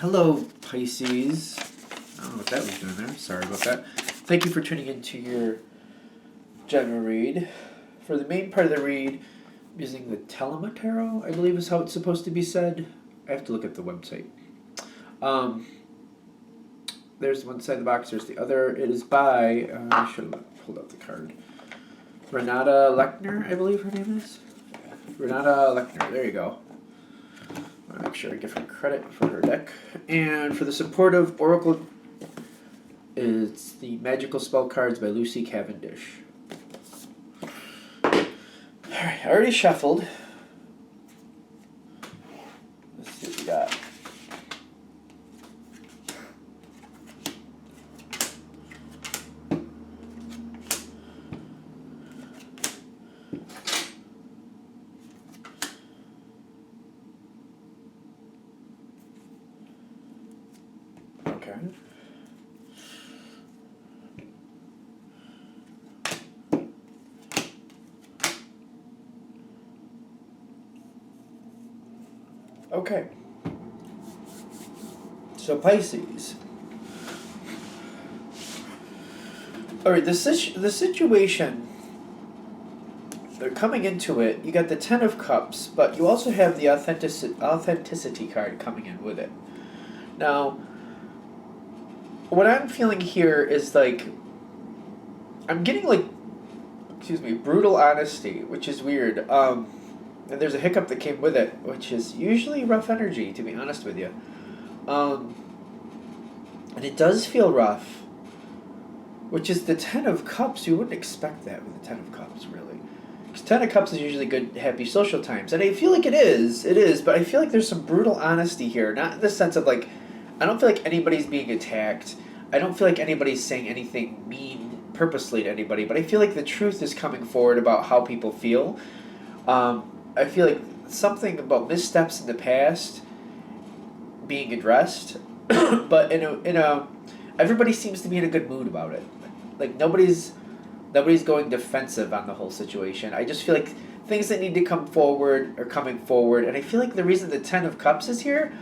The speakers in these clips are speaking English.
Hello, Pisces. I don't know what that was doing there. Sorry about that. Thank you for tuning into your general read. For the main part of the read, I'm using the Telema Tarot, I believe is how it's supposed to be said. I have to look at the website. There's one side of the box, there's the other. It is by, I should have pulled out the card. Renata Lechner, I believe her name is. Renata Lechner, there you go. I want to make sure I give her credit for her deck. And for the supportive oracle, it's the Magical Spell Cards by Lucy Cavendish. Alright, I already shuffled. Let's see what we got. Okay. Okay. So Pisces. All right, the situation. They're coming into it. You got the Ten of Cups, but you also have the authenticity card coming in with it. Now, what I'm feeling here is like I'm getting like, brutal honesty, which is weird. And there's a hiccup that came with it, which is usually rough energy, to be honest with you. And it does feel rough, which is the Ten of Cups. You wouldn't expect that with the Ten of Cups, really. Because Ten of Cups is usually good, happy social times. And I feel like it is, but I feel like there's some brutal honesty here. Not in the sense of like, I don't feel like anybody's being attacked. I don't feel like anybody's saying anything mean purposely to anybody, but I feel like the truth is coming forward about how people feel. I feel like something about missteps in the past being addressed, but in a everybody seems to be in a good mood about it. Like nobody's going defensive on the whole situation. I just feel like things that need to come forward are coming forward, and I feel like the reason the Ten of Cups is here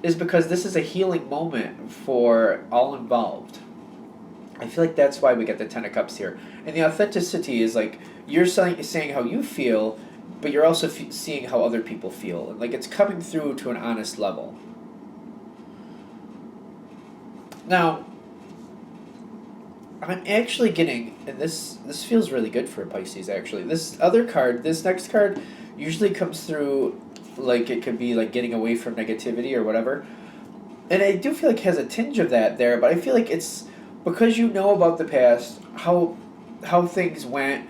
is because this is a healing moment for all involved. I feel like that's why we get the Ten of Cups here. And the authenticity is like you're saying how you feel, but you're also seeing how other people feel. And like it's coming through to an honest level. Now, I'm actually getting, and this feels really good for Pisces actually. This next card usually comes through like it could be like getting away from negativity or whatever. And I do feel like it has a tinge of that there, but I feel like it's because you know about the past, how things went,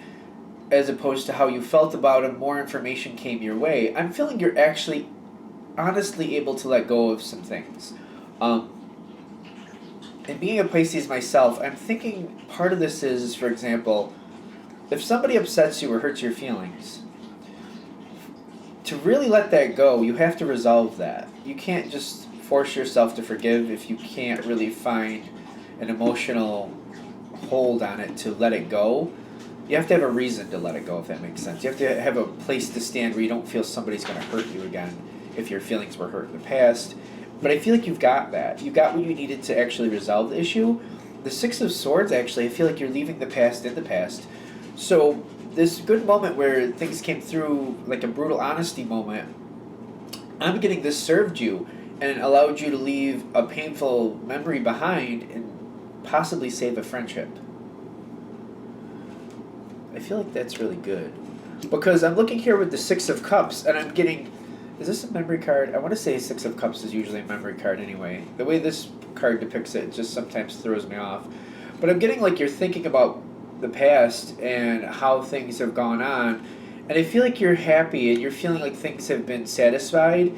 as opposed to how you felt about them, more information came your way. I'm feeling you're actually honestly able to let go of some things. And being a Pisces myself, I'm thinking part of this is, for example, if somebody upsets you or hurts your feelings, to really let that go, you have to resolve that. You can't just force yourself to forgive if you can't really find an emotional hold on it to let it go. You have to have a reason to let it go, if that makes sense. You have to have a place to stand where you don't feel somebody's going to hurt you again if your feelings were hurt in the past. But I feel like you've got that. You got what you needed to actually resolve the issue. The Six of Swords, actually, I feel like you're leaving the past in the past. So this good moment where things came through, like a brutal honesty moment, I'm getting this served you and allowed you to leave a painful memory behind and possibly save a friendship. I feel like that's really good. Because I'm looking here with the Six of Cups, and I'm getting... Is this a memory card? I want to say Six of Cups is usually a memory card anyway. The way this card depicts it just sometimes throws me off. But I'm getting like you're thinking about the past and how things have gone on. And I feel like you're happy and you're feeling like things have been satisfied.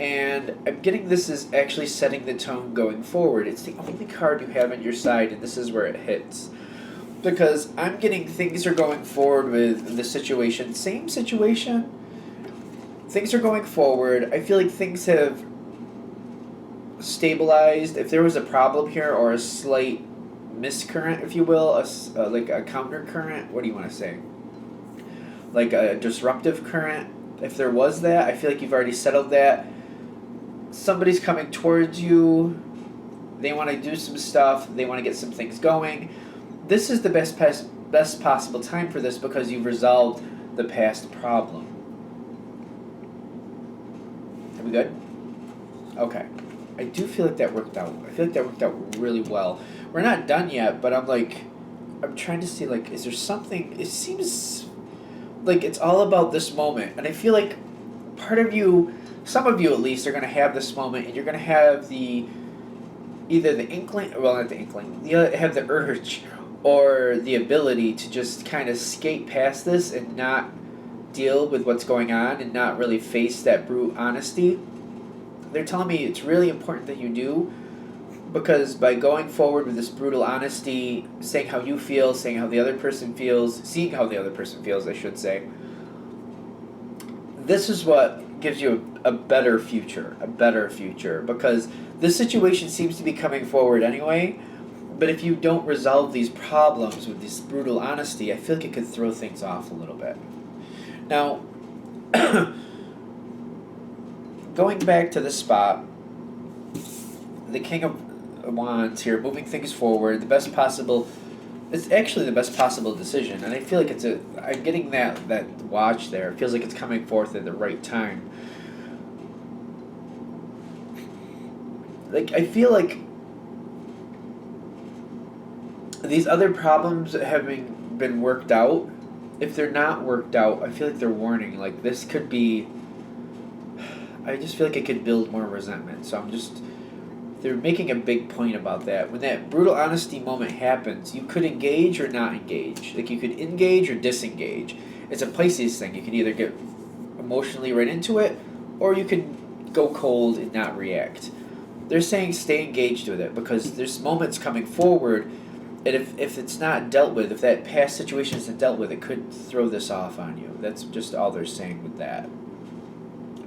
And I'm getting this is actually setting the tone going forward. It's the only card you have on your side, and this is where it hits. Because I'm getting things are going forward with the situation. Same situation. Things are going forward. I feel like things have stabilized. If there was a problem here or a slight miscurrent, if you will, like a counter current, what do you want to say? Like a disruptive current. If there was that, I feel like you've already settled that. somebody's coming towards you. They want to do some stuff. They want to get some things going. This is the best possible time for this because you've resolved the past problem. Are we good? Okay. I do feel like that worked out. I feel like that worked out really well. We're not done yet, but I'm trying to see, like, is there something, it seems like it's all about this moment. And I feel like part of you, some of you at least, are going to have this moment, and you're going to have either the inkling, well, not the inkling, have the urge or the ability to just kind of skate past this and not deal with what's going on and not really face that brute honesty. They're telling me it's really important that you do, because by going forward with this brutal honesty, saying how you feel, saying how the other person feels, seeing how the other person feels, I should say, this is what gives you a better future, because this situation seems to be coming forward anyway, but if you don't resolve these problems with this brutal honesty, I feel like it could throw things off a little bit. Now, going back to the spot, the King of Wands here, moving things forward, it's actually the best possible decision, and I feel like I'm getting that watch there. It feels like it's coming forth at the right time. Like, I feel like these other problems having been worked out, if they're not worked out, I feel like they're warning. Like, this could be, I just feel like it could build more resentment. So they're making a big point about that. When that brutal honesty moment happens, you could engage or not engage. Like, you could engage or disengage. It's a Pisces thing. You can either get emotionally right into it, or you can go cold and not react. They're saying stay engaged with it, because there's moments coming forward, and if it's not dealt with, if that past situation isn't dealt with, it could throw this off on you. That's just all they're saying with that.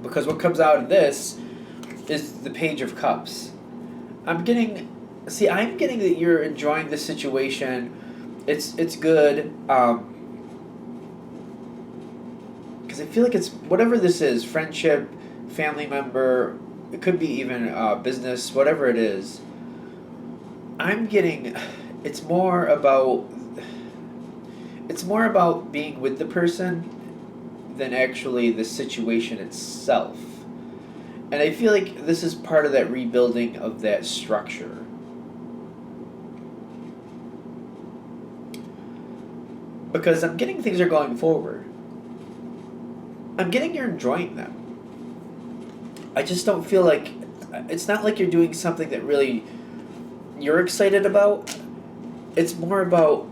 Because what comes out of this is the Page of Cups. I'm getting that you're enjoying the situation. It's good. Because I feel like it's whatever this is, friendship, family member, it could be even business, whatever it is. I'm getting, it's more about being with the person than actually the situation itself. And I feel like this is part of that rebuilding of that structure. Because I'm getting things are going forward. I'm getting you're enjoying them. I just don't feel like, it's not like you're doing something that really you're excited about. It's more about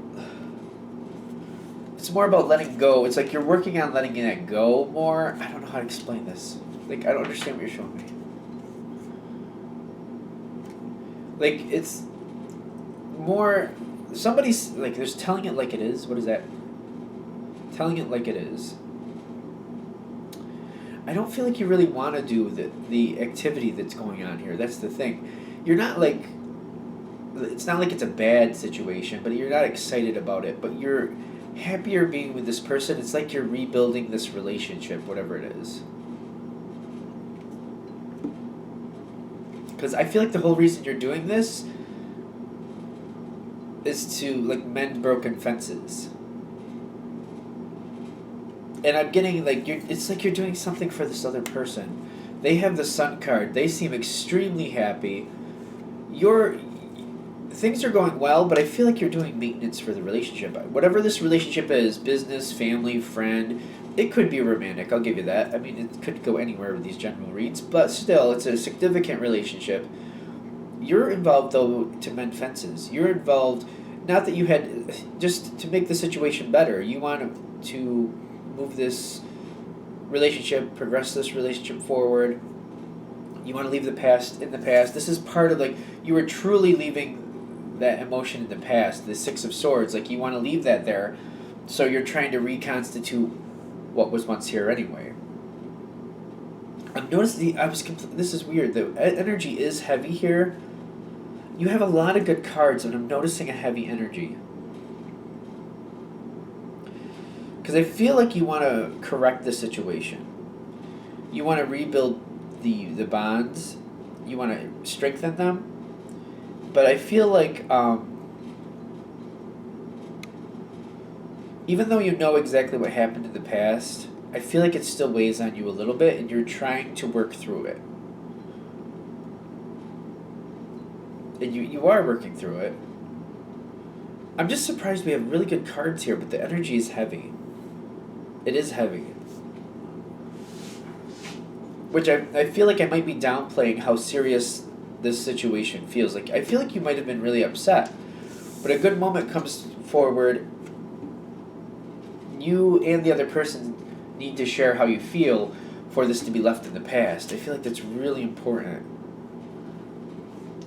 letting go. It's like you're working on letting that go more. I don't know how to explain this. Like, I don't understand what you're showing me. Like, it's more, somebody's, like, there's telling it like it is. What is that? Telling it like it is. I don't feel like you really want to do the activity that's going on here. That's the thing. You're not like, it's not like it's a bad situation, but you're not excited about it. But you're happier being with this person. It's like you're rebuilding this relationship, whatever it is. Because I feel like the whole reason you're doing this is to, like, mend broken fences. And I'm getting, like, it's like you're doing something for this other person. They have the Sun card. They seem extremely happy. Things are going well, but I feel like you're doing maintenance for the relationship. Whatever this relationship is, business, family, friend, it could be romantic, I'll give you that. I mean, it could go anywhere with these general reads, but still, it's a significant relationship. You're involved, though, to mend fences. You're involved, not that you had, just to make the situation better. You want to move this relationship, progress this relationship forward. You want to leave the past in the past. This is part of, like, you were truly leaving that emotion in the past, the Six of Swords. Like, you want to leave that there, so you're trying to reconstitute what was once here anyway. I've noticed this is weird, the energy is heavy here. You have a lot of good cards, and I'm noticing a heavy energy. Because I feel like you want to correct the situation. You want to rebuild the bonds, you want to strengthen them. But I feel like even though you know exactly what happened in the past, I feel like it still weighs on you a little bit, and you're trying to work through it. And you are working through it. I'm just surprised we have really good cards here, but the energy is heavy. It is heavy. Which I feel like I might be downplaying how serious this situation feels. Like, I feel like you might have been really upset. But a good moment comes forward. You and the other person need to share how you feel for this to be left in the past. I feel like that's really important.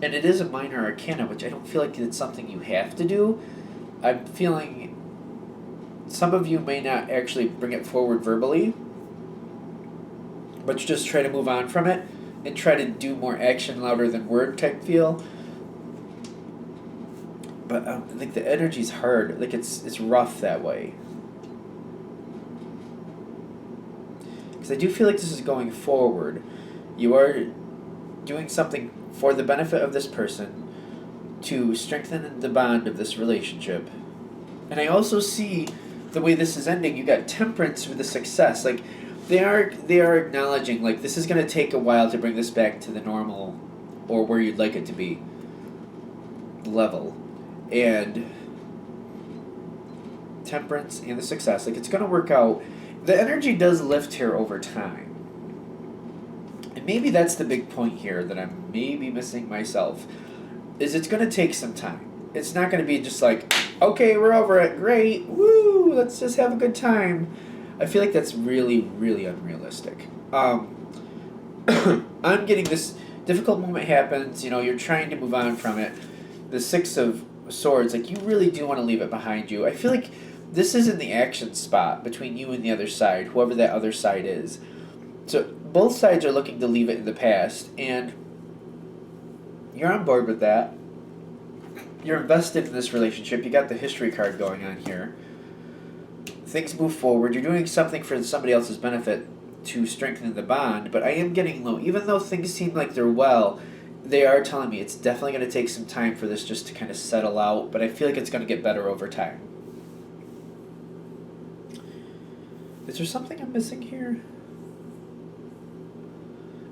And it is a minor arcana, which I don't feel like it's something you have to do. I'm feeling some of you may not actually bring it forward verbally, but you just try to move on from it and try to do more action louder than word type feel. But like the energy's hard. Like it's rough that way. Because I do feel like this is going forward. You are doing something for the benefit of this person to strengthen the bond of this relationship. And I also see the way this is ending. You got temperance with the success. Like they are acknowledging like this is going to take a while to bring this back to the normal or where you'd like it to be level. And temperance and the success, like it's going to work out. The energy does lift here over time. And maybe that's the big point here that I'm maybe missing myself, is it's going to take some time. It's not going to be just like, okay, we're over it, great, woo, let's just have a good time. I feel like that's really, really unrealistic. I'm getting this difficult moment happens, you're trying to move on from it. The Six of Swords, like you really do want to leave it behind you. I feel like this is in the action spot between you and the other side, whoever that other side is. So both sides are looking to leave it in the past, and you're on board with that. You're invested in this relationship. You got the history card going on here. Things move forward. You're doing something for somebody else's benefit to strengthen the bond, but I am getting low. Even though things seem like they're well, they are telling me it's definitely going to take some time for this just to kind of settle out, but I feel like it's going to get better over time. Is there something I'm missing here?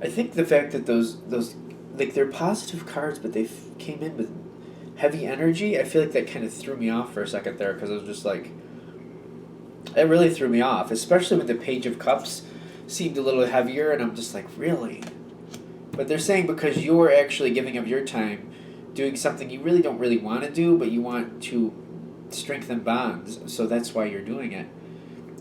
I think the fact that those like they're positive cards, but they came in with heavy energy. I feel like that kind of threw me off for a second there, because I was just like, it really threw me off, especially when the Page of Cups seemed a little heavier, and I'm just like, really? But they're saying because you're actually giving of your time, doing something you really don't really want to do, but you want to strengthen bonds, so that's why you're doing it.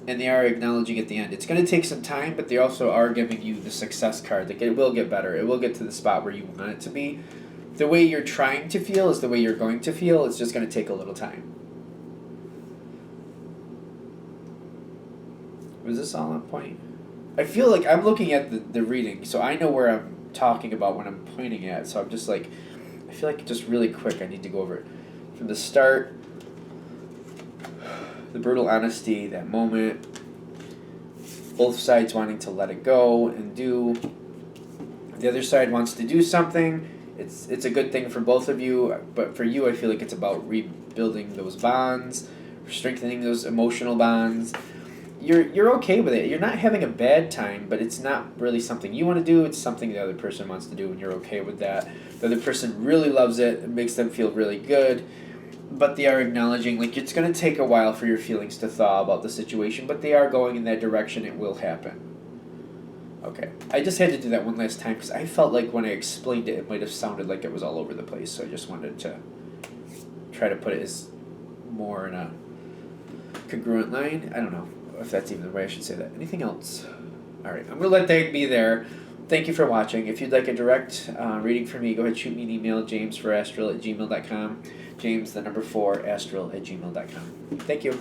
And they are acknowledging at the end. It's going to take some time, but they also are giving you the success card. Like, it will get better. It will get to the spot where you want it to be. The way you're trying to feel is the way you're going to feel. It's just going to take a little time. Was this all on point? I feel like I'm looking at the reading, so I know where I'm talking about when I'm pointing at. So I'm just like, I feel like just really quick I need to go over it. From the start, the brutal honesty, that moment, both sides wanting to let it go and do. The other side wants to do something. It's a good thing for both of you, but for you I feel like it's about rebuilding those bonds, strengthening those emotional bonds. You're okay with it. You're not having a bad time, but it's not really something you want to do. It's something the other person wants to do, and you're okay with that. The other person really loves it. It makes them feel really good. But they are acknowledging, like, it's going to take a while for your feelings to thaw about the situation, but they are going in that direction. It will happen. Okay. I just had to do that one last time because I felt like when I explained it, it might have sounded like it was all over the place. So I just wanted to try to put it as more in a congruent line. I don't know if that's even the way I should say that. Anything else? All right. I'm going to let that be there. Thank you for watching. If you'd like a direct reading from me, go ahead, shoot me an email, james4astral@gmail.com. James, the number 4, astral@gmail.com. Thank you.